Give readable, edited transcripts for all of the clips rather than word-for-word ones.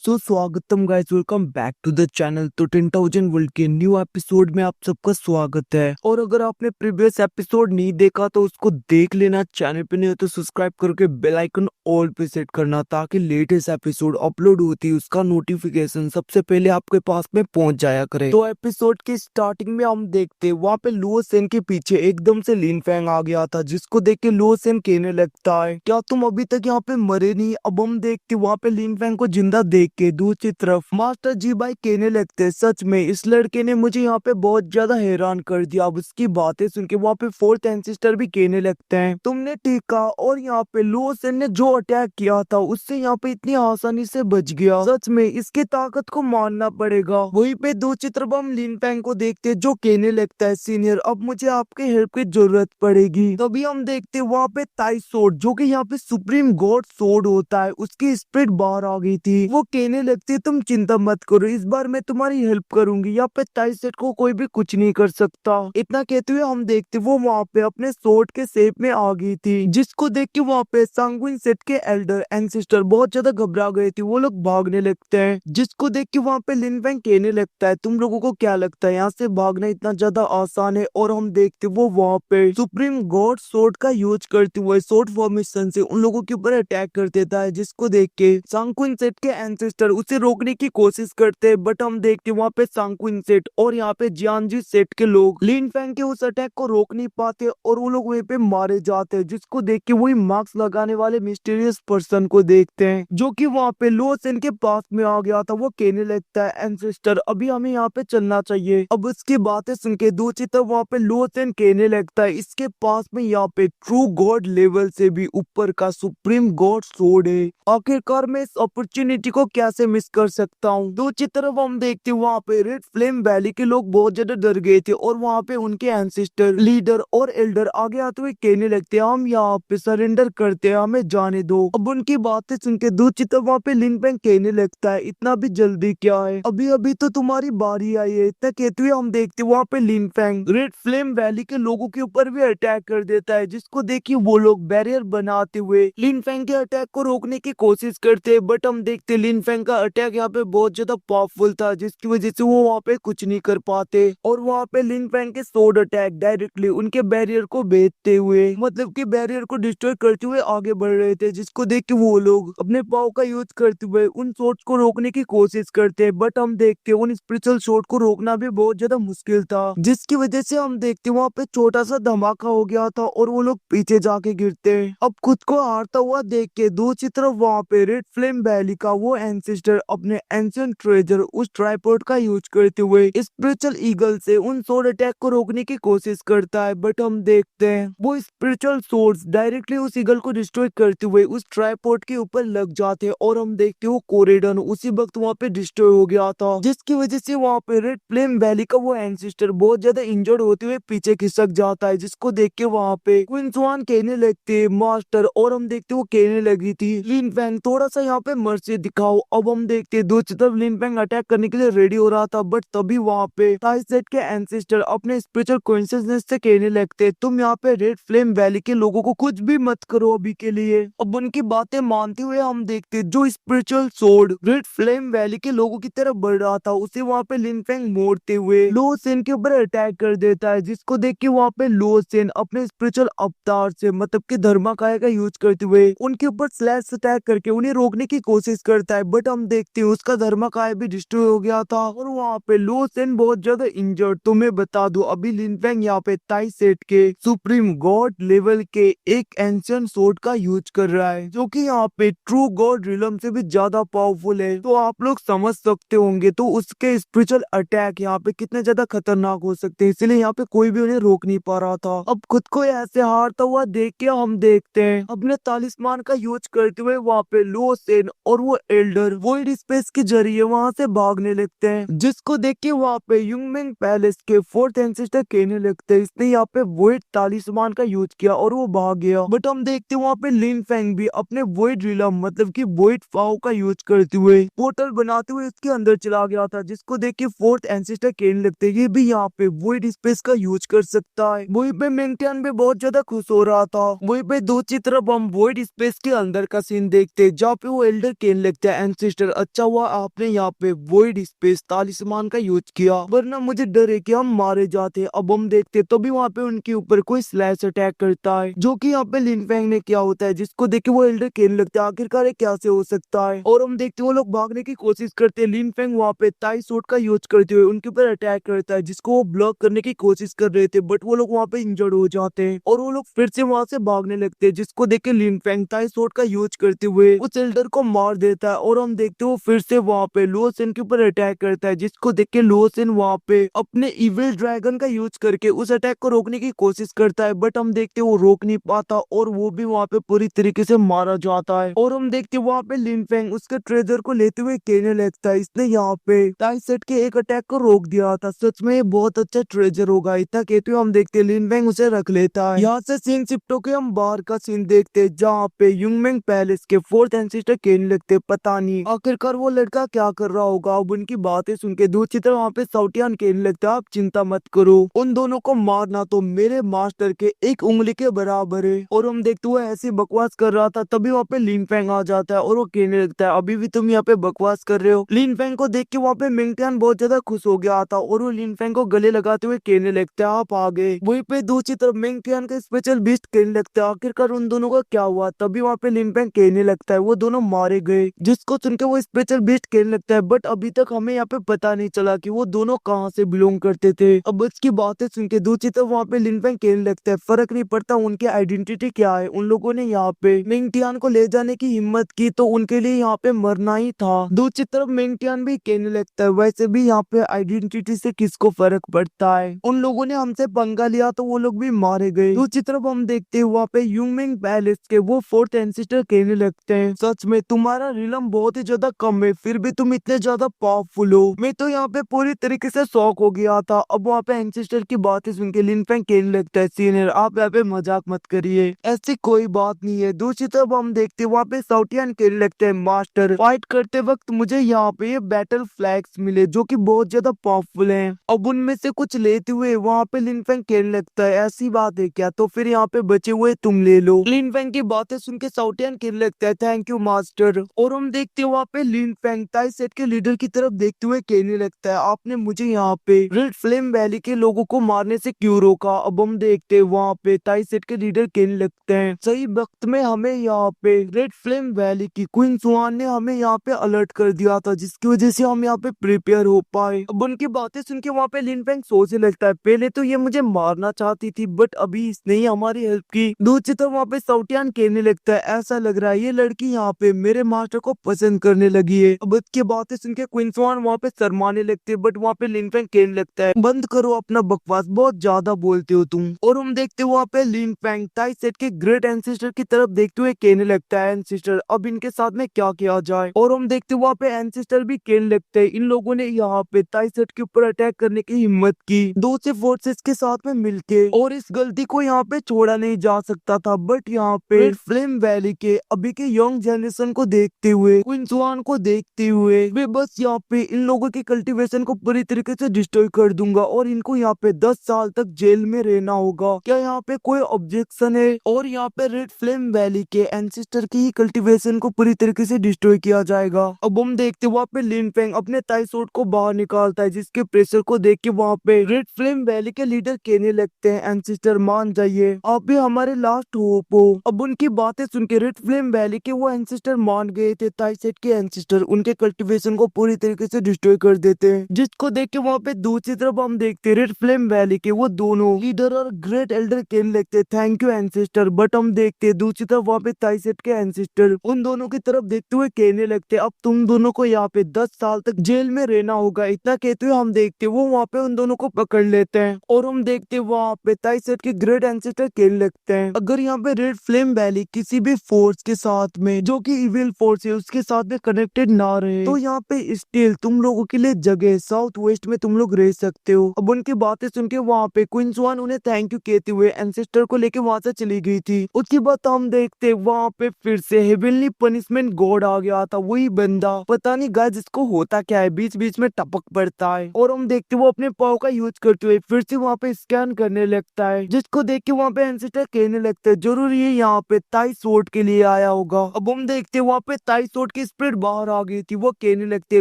सो स्वागतम guys, welcome back to the channel. तो 10,000 world के न्यू एपिसोड में आप सबका स्वागत है। और अगर आपने प्रीवियस एपिसोड नहीं देखा तो उसको देख लेना। चैनल पे नहीं हो तो सब्सक्राइब करके बेल आइकन ऑल पे सेट करना, ताकि लेटेस्ट एपिसोड अपलोड होती है उसका नोटिफिकेशन सबसे पहले आपके पास में पहुंच जाया करे। तो एपिसोड की स्टार्टिंग में हम देखते वहाँ पे लुओ सेन के पीछे एकदम से लिन फैंग आ गया था, जिसको देख के लुओ सेन कहने लगता है, क्या तुम अभी तक यहाँ पे मरे नहीं? अब हम देखते वहाँ पे लिन फैंग को जिंदा देख के दूसरी तरफ मास्टर जी भाई कहने लगते, सच में इस लड़के ने मुझे यहाँ पे बहुत ज्यादा हैरान कर दिया। अब उसकी बातें सुन के वहाँ पे फोर्थ एंसेस्टर भी कहने लगते हैं, तुमने ठीक कहा। और यहाँ पे लुओ सेन ने जो अटैक किया था उससे यहाँ पे इतनी आसानी से बच गया। सच में इसकी ताकत को मानना पड़ेगा। वहीं पे दूसरी तरफ हम लिन फैंग को देखते जो कहने लगता है, सीनियर अब मुझे आपके हेल्प की जरूरत पड़ेगी। तभी हम देखते वहाँ पे ताई सोर्ड, जो कि यहाँ पे सुप्रीम गॉड सोर्ड होता है, उसकी स्पिरिट बाहर आ गई थी। वो कहने लगती तुम चिंता मत करो, इस बार मैं तुम्हारी हेल्प करूंगी। यहाँ पे ताई सेट को कोई भी कुछ नहीं कर सकता। इतना कहते हुए हम देखते वो वहाँ पे अपने सोर्ड के शेप में आ गई थी, जिसको देख के वहाँ पे सांगुइन सेट के एल्डर एंसेस्टर बहुत ज्यादा घबरा गए थे। वो लोग भागने लगते हैं, जिसको देख के वहाँ पे लिन फैंग कहने लगता है, तुम लोगों को क्या लगता है यहाँ से भागना इतना ज्यादा आसान है? और हम देखते वो वहाँ पे सुप्रीम गॉड सोर्ड का यूज करते हुए सोर्ड फॉर्मेशन से उन लोगों के ऊपर अटैक कर देता है, जिसको देख के सांगुइन सेट के एंसेस्टर उसे रोकने की कोशिश करते हैं। बट हम देखते वहाँ पे सांगुइन सेट और यहाँ पे जियांजी सेट के लोग लिन फैंग के उस अटैक को रोक नहीं पाते और वो लोग वहीं पे मारे जाते हैं, जिसको देख के वही मास्क लगाने वाले मिस्टीरियस पर्सन को देखते हैं, जो कि वहाँ पे लुओ सेन के पास में आ गया था। वो कहने लगता है, एंसेस्टर अभी हमें यहाँ पे चलना चाहिए। अब उसकी बातें सुन के दूसरी तरफ वहाँ पे लुओ सेन कहने लगता है, इसके पास में यहाँ पे ट्रू गॉड लेवल से भी ऊपर का सुप्रीम गॉड सोर्ड है। आखिरकार मैं इस अपॉर्चुनिटी को कैसे मिस कर सकता हूँ? दूसरी तरफ हम देखते वहाँ पे रेड फ्लेम वैली के लोग बहुत ज्यादा डर गए थे और वहाँ पे उनके एंसेस्टर लीडर और एल्डर आगे आते हुए कहने लगते हैं, हम यहाँ पे सरेंडर करते हैं, हमें जाने दो। अब उनकी बातें सुन के दूसरी तरफ वहाँ पे लिन फैंग कहने लगता है, इतना भी जल्दी क्या है, अभी अभी तो तुम्हारी बारी आई है। इतना कहते हुए हम देखते वहाँ पे लिन फैंग रेड फ्लेम वैली के लोगों के ऊपर भी अटैक कर देता है, जिसको देखिए वो लोग बैरियर बनाते हुए लिन फैंग के अटैक को रोकने की कोशिश करते हैं। बट हम देखते लिन फैंग का अटैक यहाँ पे बहुत ज्यादा पावरफुल था, जिसकी वजह से वो वहाँ पे कुछ नहीं कर पाते। और वहाँ पे लिन फैंग के सोर्ड अटैक डायरेक्टली उनके बैरियर को भेदते हुए, मतलब कि बैरियर को डिस्ट्रॉय करते हुए आगे बढ़ रहे थे, जिसको देख के वो लोग अपने पाव का यूज करते हुए उन सोर्ड्स को रोकने की कोशिश करते हैं। बट हम देखते उन स्पिरिचुअल सोर्ड को रोकना भी बहुत ज्यादा मुश्किल था, जिसकी वजह से हम देखते वहाँ पे छोटा सा धमाका हो गया था और वो लोग पीछे जाके गिरते हैं। अब खुद को हारता हुआ देख के दूसरी तरफ वहाँ पे रेड फ्लेम वैली का वो एंसेस्टर अपने एंशिएंट ट्रेजर उस ट्राइपॉड का यूज करते हुए स्पिरिचुअल ईगल से उन सोर्ड अटैक को रोकने की कोशिश करता है। बट हम देखते हैं वो स्पिरिचुअल सोर्ड्स डायरेक्टली उस ईगल को डिस्ट्रॉय करते हुए उस ट्राइपॉड के ऊपर लग जाते हैं। और हम देखते वो कोरेडन उसी वक्त वहाँ पे डिस्ट्रॉय हो गया था, जिसकी वजह से वहाँ पे रेड फ्लेम वैली का वो एंसेस्टर बहुत ज्यादा इंजर्ड होते हुए पीछे खिसक जाता है, जिसको देख के वहाँ पे क्वीन स्वान कहने लगते मास्टर। और हम देखते वो कहने लगी थी, लिन फैंग थोड़ा सा यहाँ पे मर्सी दिखाओ। अब हम देखते दूसरी तरफ लिन फैंग अटैक करने के लिए रेडी हो रहा था, बट तभी वहाँ पे ताई सेट के एंसेस्टर अपने स्पिरिचुअल कॉन्शियसनेस से कहने लगते, तुम यहाँ पे रेड फ्लेम वैली के लोगों को कुछ भी मत करो अभी के लिए। अब उनकी बातें मानते हुए हम देखते जो spiritual sword red flame valley के लोगों की तरफ बढ़ रहा था, उसे वहाँ पे लिन फैंग मोड़ते हुए लुओ सेन के ऊपर अटैक कर देता है, जिसको देख के वहाँ पे लुओ सेन अपने स्पिरिचुअल अवतार से मतलब कि धर्माकाय का यूज करते हुए उनके ऊपर स्लैश अटैक करके उन्हें रोकने की कोशिश करता है। बट हम देखते हैं उसका धर्माकाय भी डिस्ट्रॉय हो गया था और वहाँ पे लुओ सेन बहुत ज्यादा इंजर्ड। तो मैं बता दूं अभी लिन फैंग यहाँ पे ताई सेट के सुप्रीम गॉड लेवल के एक एंशिएंट सोर्ड का यूज कर रहा है, जो कि यहाँ पे ट्रू गॉड रिलम से भी ज्यादा पावरफुल है। तो आप लोग समझ सकते होंगे तो उसके स्पिरिचुअल अटैक यहाँ पे कितने ज्यादा खतरनाक हो सकते हैं, इसलिए यहाँ पे कोई भी उन्हें रोक नहीं पा रहा था। अब खुद को ऐसे हारता हुआ देख के हम देखते हैं अपने तालिस्मान का यूज करते हुए वहाँ पे लुओ सेन और वो एल्डर वॉइड स्पेस के जरिए वहाँ से भागने लगते हैं, जिसको देख के वहाँ पे युंगमिंग पैलेस के फोर्थ एंसेस्टर कहने लगते हैं, इसने यहाँ पे वॉइड तालिस्मान का यूज किया और वो भाग गया। बट हम देखते वहाँ पे लिन फैंग भी अपने वॉइड रिलम मतलब कि वॉइड फाओ का यूज करते हुए पोर्टल बनाते हुए उसके अंदर चला गया था, जिसको देख के फोर्थ एंसेस्टर कहने लगते ये भी यहाँ पे वॉइड स्पेस का यूज कर सकता है। वहीं पे मेंटियन भी बहुत ज्यादा खुश हो रहा था। वहीं पे दूसरी तरफ हम वॉइड स्पेस के अंदर का सीन देखते जहाँ पे वो एल्डर कहने लगता है एंसेस्टर, अच्छा हुआ आपने यहाँ पे वॉइड स्पेस तालिस्मान का यूज किया, वरना मुझे डर है कि हम मारे जाते। अब हम देखते तो भी वहाँ पे उनके ऊपर कोई स्लैश अटैक करता है, जो कि यहाँ पे लिन फैंग ने किया होता है, जिसको देख के वो एल्डर खेलने लगता है आखिरकार ये क्या से हो सकता है। और हम देखते वो लोग भागने की कोशिश करते हैं, लिन फैंग वहाँ पे ताई सूट का यूज करते हुए उनके ऊपर अटैक करता है, जिसको वो ब्लॉक करने की कोशिश कर रहे थे, बट वो लोग वहाँ पे इंजर्ड हो जाते हैं और वो लोग फिर से वहाँ से भागने लगते हैं, जिसको देख के लिन फैंग ताई सूट का यूज करते हुए उस एल्डर को मार देता है। और हम देखते वो फिर से वहाँ पे लुओसेन के ऊपर अटैक करता है, जिसको देख के लुओसेन वहाँ पे अपने इविल ड्रैगन का यूज करके उस अटैक को रोकने की कोशिश करता है, बट हम देखते वो रोक नहीं पाता और वो भी वहाँ पे पूरी तरीके से मारा जाता है। और हम देखते वहाँ पे लिन फैंग उसके ट्रेजर को लेते हुए कहने लगता है, इसने यहाँ पे ताई सेट के एक अटैक को रोक दिया था, सच में ये बहुत अच्छा ट्रेजर होगा। इतना कहते हुए हम देखते लिन फैंग उसे रख लेता है। यहाँ से सीन शिफ्ट होके हम बाहर का सीन देखते हैं, जहाँ पे युंगमेंग पैलेस के फोर्थ एंसेस्टर कहने लगते, पता नहीं आखिरकार वो लड़का क्या कर रहा होगा। अब उनकी बातें सुन के दूसरी तरफ वहाँ पे साउटियान कहने लगता है, आप चिंता मत करो, उन दोनों को मारना तो मेरे मास्टर के एक उंगली के बराबर है। और हम देखते हुए ऐसी बकवास कर रहा था, तभी वहाँ पे लिन फैंग आ जाता है और वो कहने लगता है, अभी भी तुम यहाँ पे बकवास कर रहे हो। लिन फैंग को देख के वहाँ पे मिंगटियान बहुत ज्यादा खुश हो गया था और वो लिन फैंग को गले लगाते हुए कहने लगता है, आप आ गए। वहीं पे दूसरी तरफ मिंगटियान का स्पेशल बीस्ट कहने लगता है, आखिरकार उन दोनों का क्या हुआ। तभी वहाँ पे लिन फैंग कहने लगता है, वो दोनों मारे गए, जिसको सुन के वो स्पेशल बीस्ट कहने लगता है, बट अभी तक हमें यहाँ पे पता नहीं चला कि वो दोनों कहाँ से बिलोंग करते थे। अब उसकी बातें सुन के दूसरी तरफ वहाँ पे लिन फैंग कहने लगता है, फर्क नहीं पड़ता उनकी आइडेंटिटी क्या है, उन लोगों ने यहाँ पे मिंगटियान को ले जाने की हिम्मत की तो उनके लिए यहाँ पे मरना ही था। दूसरी तरफ मिंगटियान भी कहने लगता है, वैसे भी यहाँ पे आइडेंटिटी से किसको फर्क पड़ता है, उन लोगों ने हमसे पंगा लिया तो वो लोग भी मारे गए। दूसरी तरफ हम देखते हैं वहाँ पे युंगमिंग पैलेस के वो फोर्थ एंसेस्टर कहने लगते हैं, सच में तुम्हारा रिलम बहुत ही ज्यादा कम है, फिर भी तुम इतने ज्यादा पावरफुल हो, मैं तो यहाँ पे पूरी तरीके से शॉक हो गया था। अब वहाँ पे एंसेस्टर की बातें सुन के लिन फैंग कहने लगता है, सीनियर आप यहाँ पे मजाक मत करिए, ऐसी कोई बात नहीं है। दूसरी तरफ हम देखते वहाँ पे साउटियान कहने लगते हैं, मास्टर फाइट करते वक्त मुझे यहाँ पे ये बैटल फ्लैग्स मिले जो कि बहुत ज्यादा पावरफुल हैं, अब उनमें से कुछ लेते हुए वहाँ पे लिन फैंग कहने लगता है, ऐसी बात है क्या, तो फिर यहाँ पे बचे हुए तुम ले लो। लिन फैंग की बातें सुन के साउटियान कहने लगता है, थैंक यू मास्टर। और हम देखते हैं वहाँ पे लिन फैंग ताई सेट के लीडर की तरफ देखते हुए कहने लगता है, आपने मुझे यहाँ पे रेड फ्लेम वैली के लोगों को मारने से क्यों रोका। अब हम देखते हैं वहाँ पे ताई सेट के लीडर कहने लगते हैं, सही वक्त में हमें यहाँ पे रेड फ्लेम वैली की क्वीन सुआन ने हमें यहाँ पे अलर्ट कर दिया था, जिसकी वजह से हम यहाँ पे प्रिपेयर हो पाए। अब उनकी बातें सुन के वहाँ पे लिन फैंग सोचने लगता है, पहले तो ये मुझे मारना चाहती थी, बट अभी इसने ही हमारी हेल्प की। दूसरी तरफ वहाँ पे साउटियान कहने लगता है, ऐसा लग रहा है ये लड़की यहाँ पे मेरे मास्टर को पसंद करने लगी है। अब उसकी बातें सुन के क्वीन सुआन वहाँ पे शर्माने लगते हैं, बट वहाँ पे लिन फैंग कहने लगता है, बंद करो अपना बकवास, बहुत ज्यादा बोलते हो तुम। और हम देखते हैं वहाँ पे लिन फैंग ताई सेट के ग्रेट एंसेस्टर की तरफ देखते हुए कहने लगता है, एंसेस्टर अब इनके साथ में क्या किया जाए। और हम देखते हैं वहाँ पे एंसेस्टर भी कहने लगते हैं, इन लोगों ने यहाँ पे ताई सेट के ऊपर अटैक करने की हिम्मत की दूसरे फोर्सेस के साथ में मिलके, और इस गलती को यहाँ पे छोड़ा नहीं जा सकता था, बट यहाँ पे रेड फ्लेम वैली के अभी के यंग जनरेशन को देखते हुए, क्वीन सुआन को देखते हुए, मैं बस यहाँ पे इन लोगों की कल्टीवेशन को पूरी तरीके से डिस्ट्रॉय कर दूंगा और इनको यहाँ पे 10 साल तक जेल में रहना होगा। क्या यहाँ पे कोई ऑब्जेक्शन है? और यहाँ पे रेड फ्लेम वैली के एंसेस्टर की कल्टीवेशन को पूरी तरीके से डिस्ट्रॉय किया जाएगा। अब हम देखते वहाँ पे लिन फैंग अपने ताई सूट को बाहर निकालता है, जिसके प्रेशर को देख के वहाँ पे रेड फ्लेम वैली के लीडर कहने लगते हैं, एंसेस्टर मान जाइए, आप भी हमारे लास्ट होप हो। अब उनकी बातें सुन के रेड फ्लेम वैली के वो एंसेस्टर मान गए थे, ताई सेट के एंसेस्टर उनके कल्टीवेशन को पूरी तरीके से डिस्ट्रॉय कर देते हैं, जिसको देख के वहाँ पे दूसरी तरफ हम देखते हैं रेड फ्लेम वैली के वो दोनों लीडर और ग्रेट एल्डर कहने लगते हैं, थैंक यू एंसेस्टर। बट हम देखते हैं दूसरी तरफ वहाँ पे ताई सेट के एंसेस्टर उन दोनों की तरफ देखते हुए कहने लगते हैं, अब तुम दोनों को यहाँ पे 10 साल तक जेल में रहना होगा। इतना कहते हुए हम देखते वो वहाँ पे उन दोनों को पकड़ लेते हैं, और हम देखते वहाँ पे ताई सेट के ग्रेट एंसेस्टर कहने लगते हैं, अगर यहाँ पे रेड फ्लेम वैली किसी भी फोर्स के साथ में जो कि इविल फोर्स है उसके साथ में कनेक्टेड ना रहे, तो यहाँ पे स्टिल तुम लोगों के लिए जगह साउथ वेस्ट में तुम लोग रह सकते हो। अब उनकी बातें सुन के वहाँ पे क्वीन सुआन उन्हें थैंक यू कहते हुए एंसेस्टर को लेके वहाँ से चली गई थी। उसके बाद हम देखते वहाँ पे फिर से हेवनली पनिशमेंट गॉड आ गया था, वही बंदा, पता नहीं गाइस जिसको होता क्या है, बीच बीच में टपक पड़ता है, और हम देखते वो अपने पाव का यूज करते हुए फिर से वहाँ पे स्कैन करने लगता है, जिसको देख के वहाँ पे एंसेस्टर कहने लगते हैं, जरूर ये यहाँ पे ताई सोट के लिए आया होगा। अब हम देखते वहाँ पे ताई सोट की की स्पिरिट बाहर आ गई थी। वो कहने लगते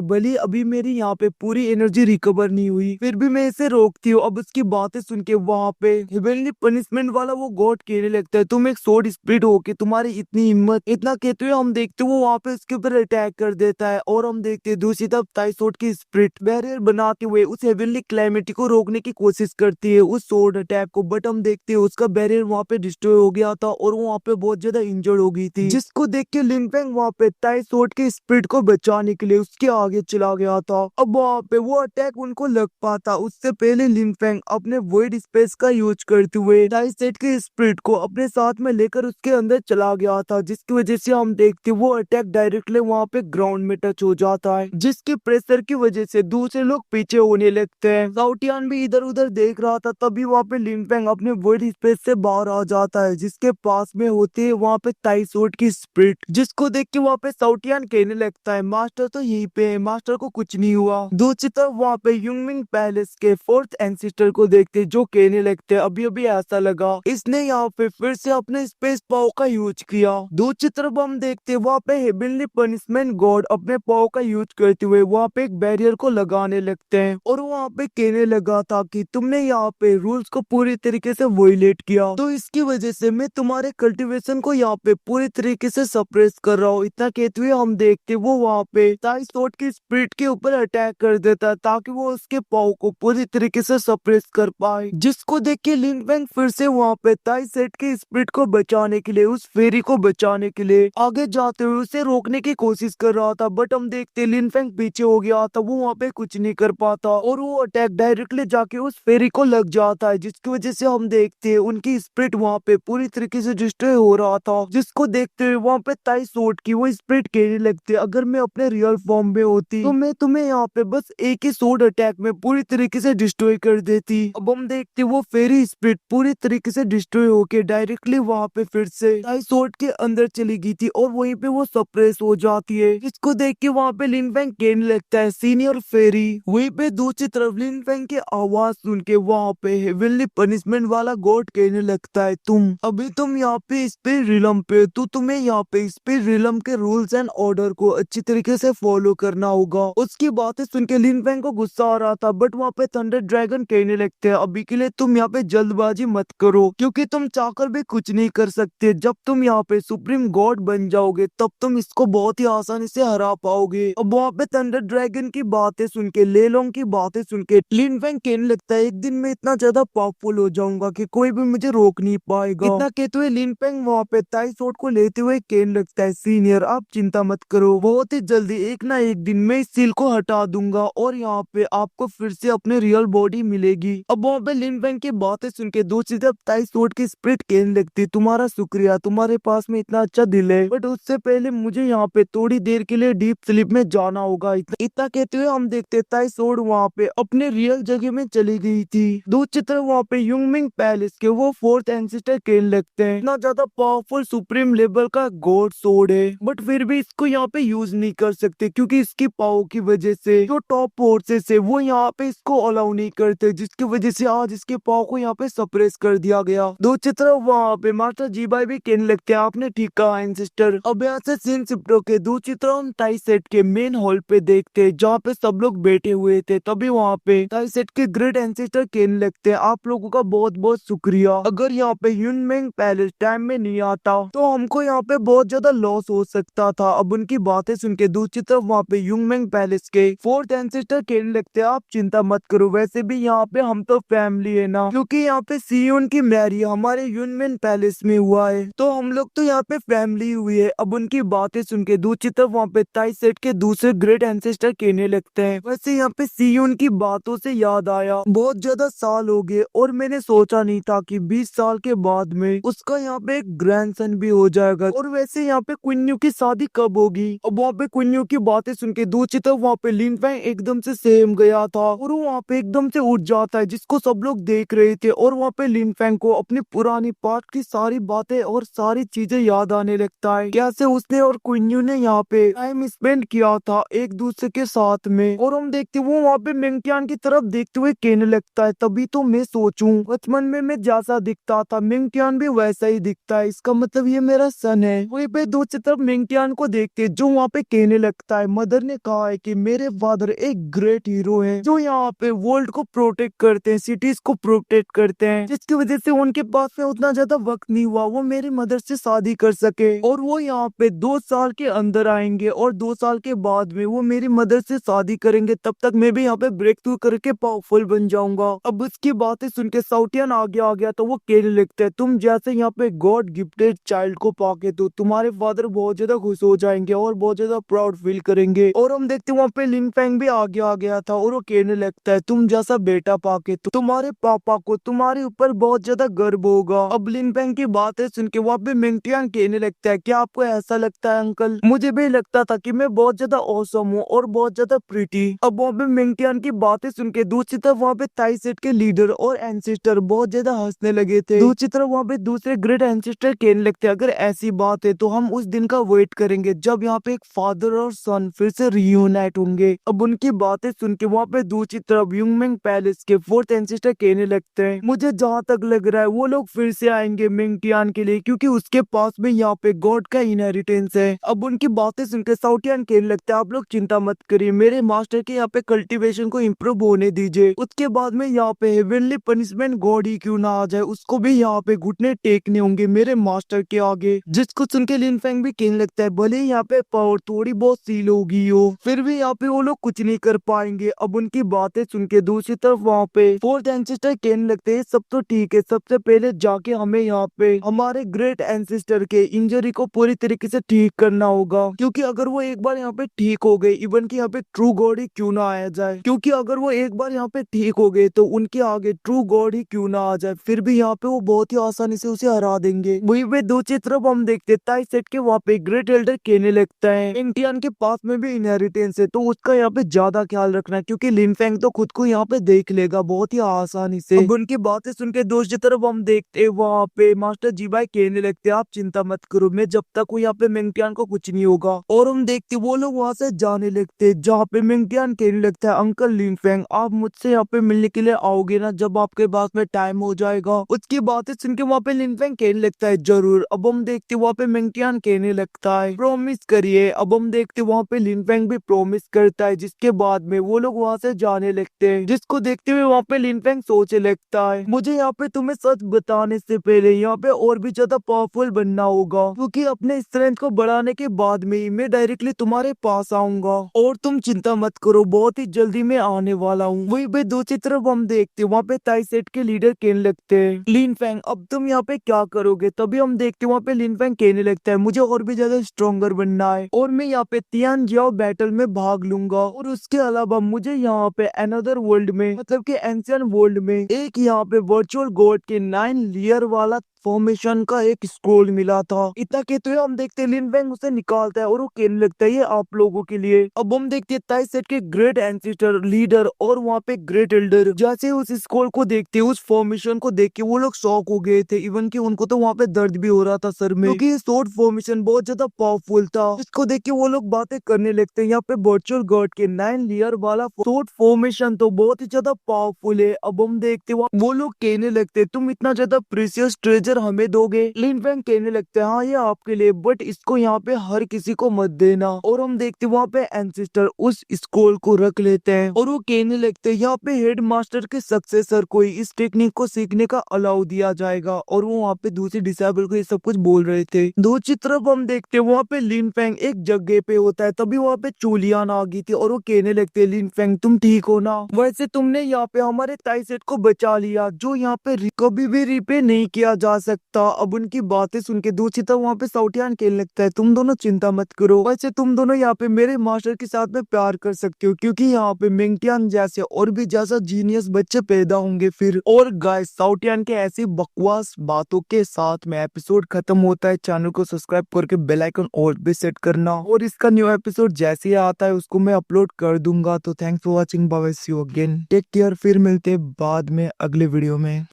भले अभी मेरी यहाँ पे पूरी एनर्जी रिकवर नहीं हुई, फिर भी मैं इसे रोकती हूँ। अब उसकी बातें सुन के वहाँ पे हेवनली पनिशमेंट वाला वो गॉड कहने लगता है तुम एक सोर्ड स्पिरिट हो के तुम्हारी इतनी हिम्मत, इतना कहते हुए हम देखते वो वहाँ पे उसके ऊपर अटैक कर देता है। और हम देखते हैं दूसरी तरफ ताइसोट की स्पिरिट बैरियर बनाते हुए उस हेवनली क्लैमिटी को रोकने की कोशिश करती है, उस सोर्ड अटैक को। बट हम देखते हैं उसका बैरियर वहाँ पे डिस्ट्रॉय हो गया था और वो वहाँ पे बहुत ज्यादा इंजर्ड हो गई थी, जिसको देख के लिनफेंग वहाँ पे ताइसोट के स्पिरिट को बचाने के लिए उसके आगे चला गया था। अब वहाँ पे वो अटैक उनको लग पाता उससे पहले लिनफेंग अपने वॉइड स्पेस का यूज करते हुए ताइसेट के स्पिरिट को अपने साथ में लेकर उसके अंदर चला गया था, जिसकी वजह से हम देखते वो अटैक डायरेक्टली वहाँ पे ग्राउंड में टच हो जाता है, जिसके प्रेशर की वजह से दूसरे लोग पीछे होने लगते हैं। साउटियान भी इधर उधर देख रहा था, तभी वहाँ पे लिनफेंग अपने वॉइड स्पेस से बाहर आ जाता है, जिसके पास में होती है वहाँ पे ताइसोट की स्पिरिट, जिसको देख के वहाँ पे साउटियान कहने लगता है मास्टर तो यहीं पे है, मास्टर को कुछ नहीं हुआ। दूसरी तरफ वहाँ पे युंगमिंग पैलेस के फोर्थ एंसिस्टर को देखते जो कहने लगते अभी अभी ऐसा लगा इसने यहाँ पे फिर से अपने स्पेस पावर का यूज किया। दूसरी तरफ हम देखते वहाँ पे हेवनली पनिशमेंट गॉड अपने पावर का यूज करते हुए वहाँ पे एक बैरियर को लगाने लगते हैं और वहाँ पे कहने लगा था कि तुमने यहाँ पे रूल्स को पूरी तरीके से वोलेट किया, तो इसकी वजह से मैं तुम्हारे कल्टीवेशन को यहाँ पे पूरी तरीके से सप्रेस कर रहा हूँ। इतना कहते हुए हम देखते वो वहाँ पे ताइसोट की स्पिरिट के ऊपर अटैक कर देता ताकि वो उसके पाव को पूरी तरीके से सप्रेस कर पाए, जिसको देख के लिनफेंग फिर से वहाँ पे ताइसेट की स्पिरिट को बचाने के लिए उस फेरी को बचाने के लिए आगे जाते हुए उसे रोकने की कोशिश कर रहा था। बट हम देखते लिनफेंग पीछे हो गया था, वो वहाँ पे कुछ नहीं कर पाता और वो अटैक डायरेक्टली जाके उस फेरी को लग जाता है, जिसकी वजह से हम देखते हैं उनकी स्पिरिट वहाँ पे पूरी तरीके से डिस्ट्रॉय हो रहा था, जिसको देखते हुए वहाँ पे ताइसोट की वो स्पिरिट कहने लगते अगर मैं अपने रियल फॉर्म में होती तो मैं तुम्हें यहाँ पे बस एक ही सोर्ड अटैक में पूरी तरीके से डिस्ट्रॉय कर देती। अब हम देखते वो फेरी स्पिरिट पूरी तरीके से डिस्ट्रॉय होके डायरेक्टली वहाँ पे फिर से ताइसोट के अंदर चली गई थी और वहीं पे वो सप्रेस हो जाती है, जिसको देख के वहाँ पे लिनफेंग कहने लगता है सीनियर फेरी। वहीं पे दूसरी तरफ लिनफेंग की आवाज सुन के वहाँ पे हेवनली पनिशमेंट वाला गॉड कहने लगता है तुम यहाँ पे स्पिरिट रिलम पे तो तुम्हें यहाँ पे स्पिरिट रिलम के रूल्स एंड ऑर्डर को अच्छी तरीके से फॉलो करना होगा। उसकी बातें सुन के लिनफेंग को गुस्सा आ रहा था, बट वहाँ पे थंडर ड्रैगन कहने लगते हैं अभी के लिए तुम यहाँ पे जल्दबाजी मत करो क्योंकि तुम चाहकर भी कुछ नहीं कर सकते। जब तुम यहाँ पे सुप्रीम गॉड बन जाओगे तब तुम इसको बहुत ही आसानी से हरा पाओगे। अब वहाँ पे थंडर ड्रैगन की बातें सुन के लेलोंग की बातें सुन के लिनफेंग कहने लगता है एक दिन मैं इतना ज्यादा पावरफुल हो जाऊंगा कि कोई भी मुझे रोक नहीं पाएगा। इतना कहते हुए लिनफेंग वहाँ पे ताइसोट को लेते हुए कहने लगता है सीनियर आप चिंता मत करो, बहुत ही जल्दी एक ना एक दिन मैं इस सील को हटा दूंगा और यहाँ पे आपको फिर से अपने रियल बॉडी मिलेगी। अब वहाँ पे लिनफेंग की बातें सुन के दूसरी तरफ ताइसोट की स्पिरिट कहने लगती तुम्हारा शुक्रिया, तुम्हारे पास में इतना अच्छा दिल है, बट उससे पहले मुझे यहाँ पे थोड़ी देर के लिए डीप स्लीप में जाना होगा। इतना कहते हुए हम देखते ताइसोट वहाँ पे अपने रियल जगह में चली गई थी। दूसरी तरफ वहाँ पे युंगमिंग पैलेस के वो फोर्थ एंसिस्टर कहने लगते हैं इतना ज्यादा पावरफुल सुप्रीम लेवल का गॉड सोर्ड है, बट फिर भी इसको यहाँ पे यूज नहीं कर सकते क्योंकि इसकी पावर की वजह से जो टॉप फोर्सेस है वो यहाँ पे इसको अलाउ नहीं करते, जिसकी वजह से आज इसके पावर को यहाँ पे सप्रेस कर दिया गया। दूसरी तरफ वहाँ पे मास्टर जीबाई भी कहने लगते हैं आपने ठीक कहा एंसिस्टर। अब यहाँ से सीन शिफ्ट होके दूसरी तरफ हम ताइसेट के मेन हॉल पे देखते हैं जहाँ पे सब लोग बैठे हुए थे, तभी वहाँ पे ताइसेट के ग्रेट एंसिस्टर कहने लगते हैं आप लोगों का बहुत बहुत शुक्रिया, अगर यहाँ पे युनमेंग पैलेस टाइम में नहीं आता तो हमको यहाँ पे बहुत ज्यादा लॉस हो सकता था। अब उनकी बातें सुन के दूसरी तरफ वहाँ पे युनमेंग पैलेस के फोर्थ एंसिस्टर कहने लगते हैं आप चिंता मत करो, वैसे भी यहाँ पे हम तो फैमिली है ना, क्योंकि यहाँ पे सीयून की मैरिज हमारे युनमेंग पैलेस में हुआ है तो हम लोग तो यहाँ पे फैमिली हुई है। अब उनकी बातें सुन के दूसरी तरफ वहाँ पे ताइसेट के दूसरे ग्रेट एंसिस्टर कहने लगते हैं वैसे यहाँ पे सीयून की बातों से याद आया बहुत ज्यादा साल हो गए और मैंने सोचा नहीं था कि 20 साल के बाद में उसका यहाँ पे एक ग्रैंडसन भी हो जाएगा, और वैसे यहाँ पे क्वीन की शादी कब होगी। अब वहाँ पे क्वीन की बातें सुन के दूसरी तरफ वहाँ पे लिनफेंग एकदम से सहम गया था और वो वहाँ पे एकदम से उठ जाता है जिसको सब लोग देख रहे थे, और वहाँ पे लिनफेंग को अपनी पुरानी पार्ट की सारी बातें और सारी चीजें याद आने लगता है, कैसे उसने और क्वीन ने यहाँ पे टाइम स्पेंड किया था एक दूसरे के साथ में। और हम देखते वो वहाँ पे मिंगटियान की तरफ देखते हुए कहने लगता है तभी तो मैं सोचूं बचपन में मैं जैसा दिखता था मिंगटियान भी वैसा ही दिखता है, इसका मतलब ये मेरा सन है। वहीं पे दूसरी तरफ मिंगटियान को देखते हैं जो वहाँ पे कहने लगता है मदर ने कहा है कि मेरे फादर एक ग्रेट हीरो है जो यहाँ पे वर्ल्ड को प्रोटेक्ट करते हैं, सिटीज को प्रोटेक्ट करते हैं, जिसकी वजह से उनके पास में उतना ज्यादा वक्त नहीं हुआ वो मेरी मदर से शादी कर सके। और वो यहाँ पे 2 साल के अंदर आएंगे और 2 साल के बाद में वो मेरी मदर से शादी करेंगे। तब तक मैं भी यहाँ पे ब्रेक थ्रू करके पावरफुल बन जाऊंगा। अब उसकी बातें सुन के साउटियन आगे आ गया तो वो कहने लगता है तुम जैसे यहाँ पे गॉड गिफ्टेड चाइल्ड को पाके तो तुम्हारे फादर बहुत ज्यादा खुश हो जाएंगे और बहुत ज्यादा प्राउड फील करेंगे। और हम देखते वहाँ पे लिन फेंग भी आगे आ गया था और वो कहने लगता है तुम जैसा बेटा पाके तो तुम्हारे पापा को तुम्हारे ऊपर बहुत ज्यादा गर्व होगा। अब लिन फेंग की बातें सुन के वहाँ पे मिंगटियान कहने लगता है क्या आपको ऐसा लगता है अंकल? मुझे भी लगता था कि मैं बहुत ज्यादा औसम हूँ और बहुत ज्यादा प्रीटी। अब वहाँ पे मिंगटियान की बातें सुन के दूसरी तरफ वहाँ पे ताई सेट के लीडर और एंसेस्टर बहुत ज्यादा हंसने लगे थे। दूसरी तरफ वहाँ पे दूसरे ग्रेट एंसेस्टर कहने लगते अगर ऐसी बात है तो हम उस दिन का वेट करेंगे जब यहाँ पे एक फादर और सन फिर से रियूनाइट होंगे। अब उनकी बातें सुन के वहाँ पे दूसरी तरफ यूंगमिंग पैलेस के फोर्थ एंसेस्टर कहने लगते हैं मुझे जहाँ तक लग रहा है वो लोग फिर से आएंगे मिंगटियान के लिए क्योंकि उसके पास में यहाँ पे गॉड का इनहेरिटेंस है। अब उनकी बातें सुनकर साउटियन कहने लगता है आप लोग चिंता मत करिए, मेरे मास्टर के यहाँ पे कल्टीवेशन को इम्प्रूव होने दीजिए, उसके बाद में यहाँ पे हेवनली पनिशमेंट गॉड ही क्यों ना आ जाए उसको भी यहाँ पे घुटने टेकने होंगे मेरे मास्टर के आगे। जिसको सुन के लिन फेंग भी कहने लगता है भले ही यहाँ पे पावर थोड़ी बहुत सील होगी हो फिर भी यहाँ पे वो लोग कुछ नहीं कर पाएंगे। अब उनकी बातें सुन के दूसरी तरफ वहाँ पे फोर्थ एंसेस्टर कहने लगते हैं सब तो ठीक है, सबसे पहले जाके हमें यहाँ पे हमारे ग्रेट एंसेस्टर के इंजरी को पूरी तरीके से ठीक करना होगा क्योंकि अगर वो एक बार यहाँ पे ठीक हो गए इवन की यहाँ पे ट्रू गॉड ही क्यों ना आया जाए, क्योंकि अगर वो एक बार यहाँ पे ठीक हो गए तो उनके आगे ट्रू गॉड ही क्यों ना आ जाए फिर भी यहाँ पे वो बहुत ही आसानी से उसे हरा देंगे। वही पे दूसरी तरफ हम देखते ताई सेट के वहाँ पे ग्रेट एल्डर कहने लगता है इंटियन के पास में भी इनहेरिटेंस है तो उसका यहाँ पे ज्यादा ख्याल रखना क्योंकि लिन फेंग तो खुद को यहाँ पे देख लेगा बहुत ही आसानी से। अब उनकी बातें सुन के दूसरी तरफ हम देखते वहाँ पे मास्टर जीबाई कहने लगते आप चिंता मत करो, मैं जब तक हूँ यहाँ पे मिंगटियान को कुछ नहीं होगा। और हम देखते वो लोग वहाँ से जाने लगते जहाँ पे मिंगटियान कहने लगता है अंकल लिन फेंग आप मुझसे यहाँ पे मिलने के लिए आओगे ना जब आपके पास में टाइम हो जाएगा। उसकी बातें सुन के वहाँ पे लिन फेंग कहने लगता है जरूर। अब हम देखते वहाँ पे मिंगटियान कहने लगता है प्रॉमिस करिए। अब हम देखते वहाँ पे लिन फेंग भी प्रॉमिस करता है जिसके बाद में वो लोग वहाँ से जाने लगते हैं। जिसको देखते हुए वहाँ पे लिन फेंग सोचने लगता है मुझे यहाँ पे तुम्हें सच बताने से पहले यहाँ पे और भी ज्यादा पावरफुल बनना होगा क्योंकि अपने स्ट्रेंथ को बढ़ाने के बाद में ही मैं डायरेक्टली तुम्हारे पास आऊंगा और तुम चिंता मत करो बहुत ही जल्दी मैं आने वाला हूँ। वही पे दूसरी तरफ हम देखते वहाँ पे ताई सेट के लीडर कहने लगते हैं लिन फेंग अब तुम यहाँ पे क्या करोगे। तभी हम देखते वहाँ पे लिन फेंग कहने लगता है मुझे और भी ज्यादा स्ट्रॉन्गर बनना है और मैं यहाँ पे तियान जियाओ बैटल में भाग लूंगा और उसके अलावा मुझे यहाँ पे अनदर वर्ल्ड में मतलब कि एंशियंट वर्ल्ड में एक यहाँ पे वर्चुअल गॉड के 9 लेयर वाला फॉर्मेशन का एक स्क्रोल मिला था। इतना कहते हुए हम देखते लिन फेंग उसे निकालता है और वो कहने लगता है ये आप लोगों के लिए। अब हम देखते ताई सेट के ग्रेट एंसेस्टर लीडर और वहाँ पे ग्रेट एल्डर जैसे उस स्क्रोल को देखते उस फॉर्मेशन को देख के वो लोग शॉक हो गए थे इवन कि उनको तो वहाँ पे दर्द भी हो रहा था सर में क्योंकि शॉर्ट फॉर्मेशन बहुत ज्यादा पावरफुल था। जिसको देख के वो लोग बातें करने लगते हैं यहाँ पे वर्चुअल गॉड के 9 लेयर वाला शॉर्ट फॉर्मेशन तो बहुत ही ज्यादा पावरफुल है। अब हम देखते वो लोग कहने लगते तुम इतना ज्यादा प्रीशियस ट्रेजर हमें दोगे। लिन फेंग कहने लगते हैं हाँ ये आपके लिए बट इसको यहाँ पे हर किसी को मत देना। और हम देखते वहाँ पे एंसेस्टर उस स्क्रोल को रख लेते हैं और वो कहने लगते हैं यहाँ पे हेड मास्टर के सक्सेसर को इस टेक्निक को सीखने का अलाउ दिया जाएगा और वो वहाँ पे दूसरी डिसेबल को ये सब कुछ बोल रहे थे। दूसरी तरफ हम देखते वहाँ पे लिन फेंग एक जगह पे होता है तभी वहाँ पे चूलियान आ गई थी और वो कहने लगते लिन फेंग तुम ठीक हो ना, वैसे तुमने यहाँ पे हमारे ताई सेट को बचा लिया जो यहाँ पे कभी भी रिपे नहीं किया जा सकता। अब उनकी बातें सुन के दूसरी तरफ वहाँ पे साउटियान कहने लगता है तुम दोनों चिंता मत करो, वैसे तुम दोनों यहाँ पे मेरे मास्टर के साथ में प्यार कर सकते हो क्योंकि यहाँ पे मिंगटियान जैसे और भी जैसा जीनियस बच्चे पैदा होंगे फिर। और गाइस साउटियान के ऐसी बकवास बातों के साथ में एपिसोड खत्म होता है। चैनल को सब्सक्राइब करके बेल आइकन और भी सेट करना और इसका न्यू एपिसोड जैसे ही आता है उसको मैं अपलोड कर दूंगा। तो thanks for watching, bye, see you again, take care, फिर मिलते हैं बाद में अगले वीडियो में।